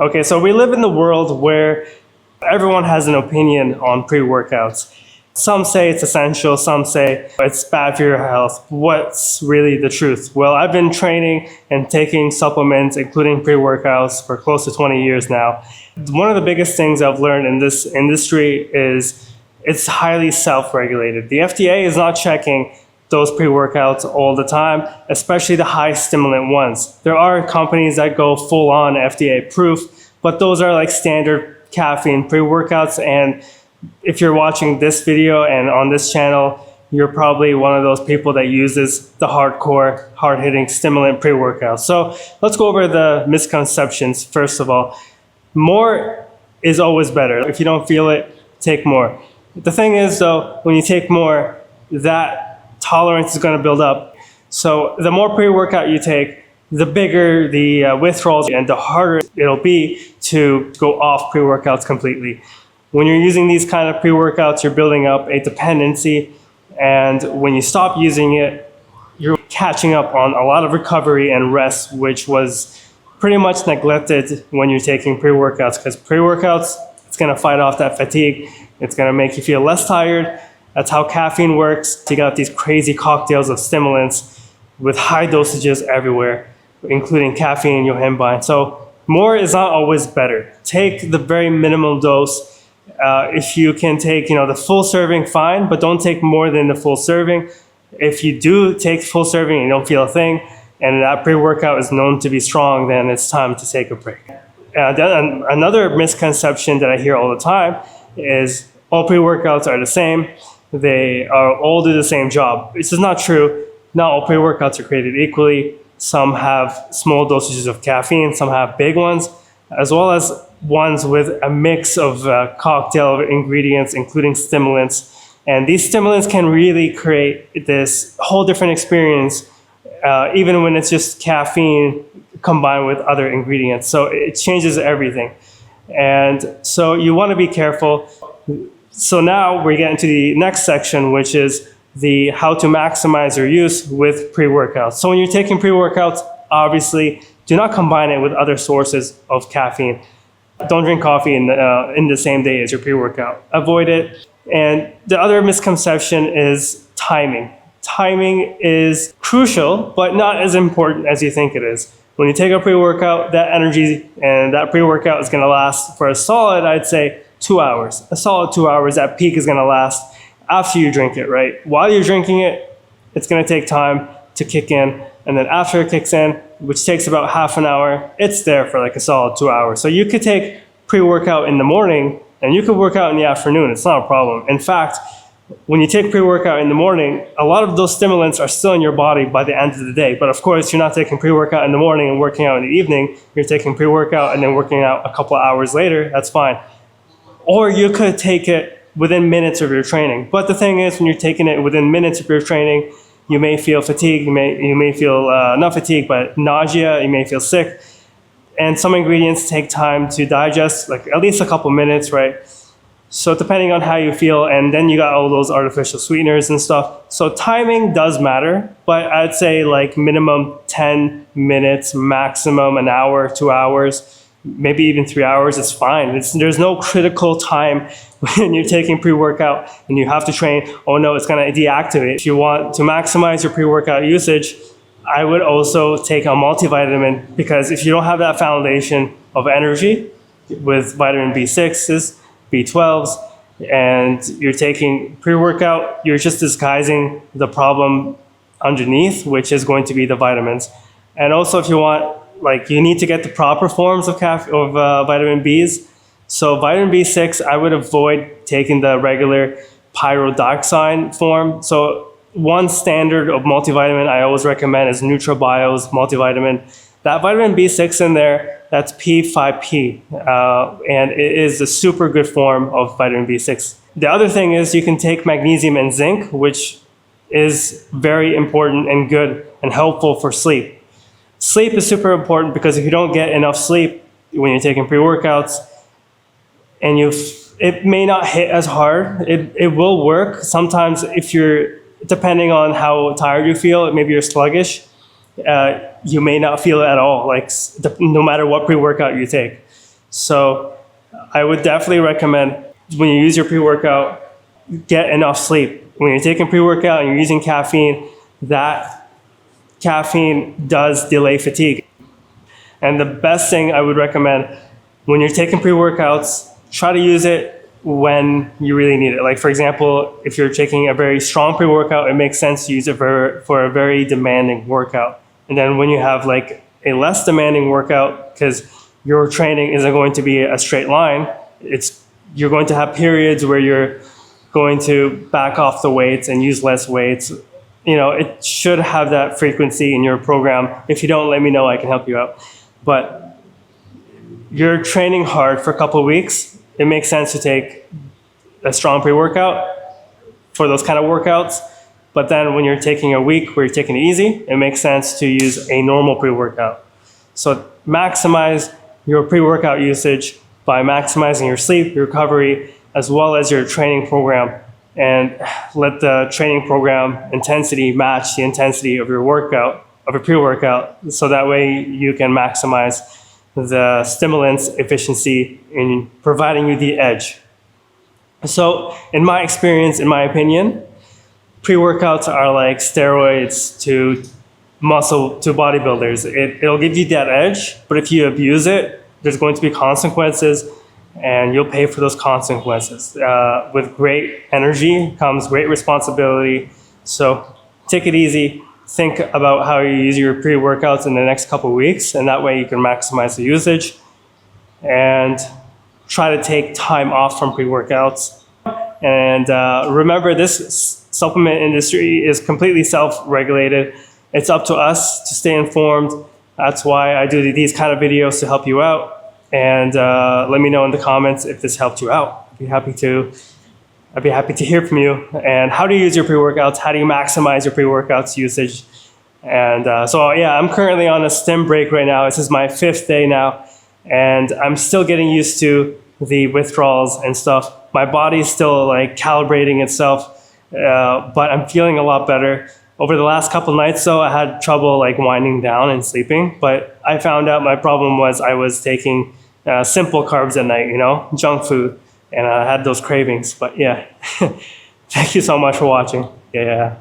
Okay, so we live in the world where everyone has an opinion on pre-workouts. Some say it's essential, some say it's bad for your health. What's really the truth? Well, I've been training and taking supplements, including pre-workouts, for close to 20 years now. One of the biggest things I've learned in this industry is it's highly self-regulated. The FDA is not checking those pre-workouts all the time, especially the high stimulant ones. There are companies that go full on FDA proof, but those are like standard caffeine pre-workouts. And if you're watching this video and on this channel, you're probably one of those people that uses the hardcore, hard-hitting stimulant pre-workouts. So let's go over the misconceptions. First of all, more is always better. If you don't feel it, take more. The thing is though, when you take more, that tolerance is going to build up. So the more pre-workout you take, the bigger the withdrawals and the harder it'll be to go off pre-workouts completely. When you're using these kind of pre-workouts, you're building up a dependency, and when you stop using it, you're catching up on a lot of recovery and rest, which was pretty much neglected when you're taking pre-workouts, because pre-workouts, it's going to fight off that fatigue. It's going to make you feel less tired. That's how caffeine works. You got these crazy cocktails of stimulants with high dosages everywhere, including caffeine and yohimbine. So more is not always better. Take the very minimal dose. If you can take, the full serving, fine, but don't take more than the full serving. If you do take full serving and you don't feel a thing, and that pre-workout is known to be strong, then it's time to take a break. Then another misconception that I hear all the time is all pre-workouts are the same. They all do the same job. This is not true. Not all pre-workouts are created equally. Some have small dosages of caffeine, some have big ones, as well as ones with a mix of cocktail of ingredients, including stimulants. And these stimulants can really create this whole different experience, even when it's just caffeine combined with other ingredients. So it changes everything. And so you want to be careful. So now we get into the next section, which is the how to maximize your use with pre-workouts. So when you're taking pre-workouts, obviously, do not combine it with other sources of caffeine. Don't drink coffee in the same day as your pre-workout. Avoid it. And the other misconception is timing. Timing is crucial, but not as important as you think it is. When you take a pre-workout, that energy and that pre-workout is going to last for a solid, I'd say, 2 hours. A solid 2 hours, that peak is going to last after you drink it, right? While you're drinking it, it's going to take time to kick in. And then after it kicks in, which takes about half an hour, it's there for like a solid 2 hours. So you could take pre-workout in the morning and you could work out in the afternoon. It's not a problem. In fact, when you take pre-workout in the morning, a lot of those stimulants are still in your body by the end of the day. But of course, you're not taking pre-workout in the morning and working out in the evening. You're taking pre-workout and then working out a couple of hours later. That's fine. Or you could take it within minutes of your training. But the thing is, when you're taking it within minutes of your training, you may feel fatigue, you may feel not fatigue, but nausea, you may feel sick. And some ingredients take time to digest, like at least a couple minutes, right? So depending on how you feel, and then you got all those artificial sweeteners and stuff. So timing does matter, but I'd say like minimum 10 minutes, maximum an hour, 2 hours, maybe even 3 hours is fine. There's no critical time when you're taking pre-workout and you have to train. Oh no, it's gonna deactivate. If you want to maximize your pre-workout usage, I would also take a multivitamin, because if you don't have that foundation of energy with vitamin B6s, B12s, and you're taking pre-workout, you're just disguising the problem underneath, which is going to be the vitamins. And also if you want, you need to get the proper forms of vitamin Bs. So vitamin B6, I would avoid taking the regular pyridoxine form. So one standard of multivitamin I always recommend is NutraBio's multivitamin. That vitamin B6 in there, that's P5P, and it is a super good form of vitamin B6. The other thing is you can take magnesium and zinc, which is very important and good and helpful for sleep. Sleep is super important, because if you don't get enough sleep when you're taking pre-workouts, and it may not hit as hard, it will work. Sometimes if you're, depending on how tired you feel, maybe you're sluggish, you may not feel it at all, no matter what pre-workout you take. So I would definitely recommend when you use your pre-workout, get enough sleep. When you're taking pre-workout and you're using caffeine, that caffeine does delay fatigue. And the best thing I would recommend when you're taking pre-workouts, try to use it when you really need it. Like for example, if you're taking a very strong pre-workout, it makes sense to use it for a very demanding workout. And then when you have like a less demanding workout, because your training isn't going to be a straight line, you're going to have periods where you're going to back off the weights and use less weights. It should have that frequency in your program. If you don't, let me know, I can help you out. But you're training hard for a couple of weeks, it makes sense to take a strong pre-workout for those kind of workouts. But then when you're taking a week where you're taking it easy, it makes sense to use a normal pre-workout. So maximize your pre-workout usage by maximizing your sleep, your recovery, as well as your training program, and let the training program intensity match the intensity of your workout, of your pre-workout, so that way you can maximize the stimulants efficiency in providing you the edge. So in my experience, in my opinion, pre-workouts are like steroids to bodybuilders. It'll give you that edge, but if you abuse it, there's going to be consequences, and you'll pay for those consequences. With great energy comes great responsibility. So take it easy. Think about how you use your pre-workouts in the next couple of weeks, and that way you can maximize the usage. And try to take time off from pre-workouts. And remember, this supplement industry is completely self-regulated. It's up to us to stay informed. That's why I do these kind of videos to help you out. And let me know in the comments if this helped you out. I'd be happy to hear from you. And how do you use your pre-workouts? How do you maximize your pre-workouts usage? And so yeah, I'm currently on a stim break right now. This is my 5th day now. And I'm still getting used to the withdrawals and stuff. My body's still like calibrating itself, but I'm feeling a lot better. Over the last couple nights though, I had trouble like winding down and sleeping, but I found out my problem was I was taking simple carbs at night, junk food, and I had those cravings. But yeah, thank you so much for watching. Yeah.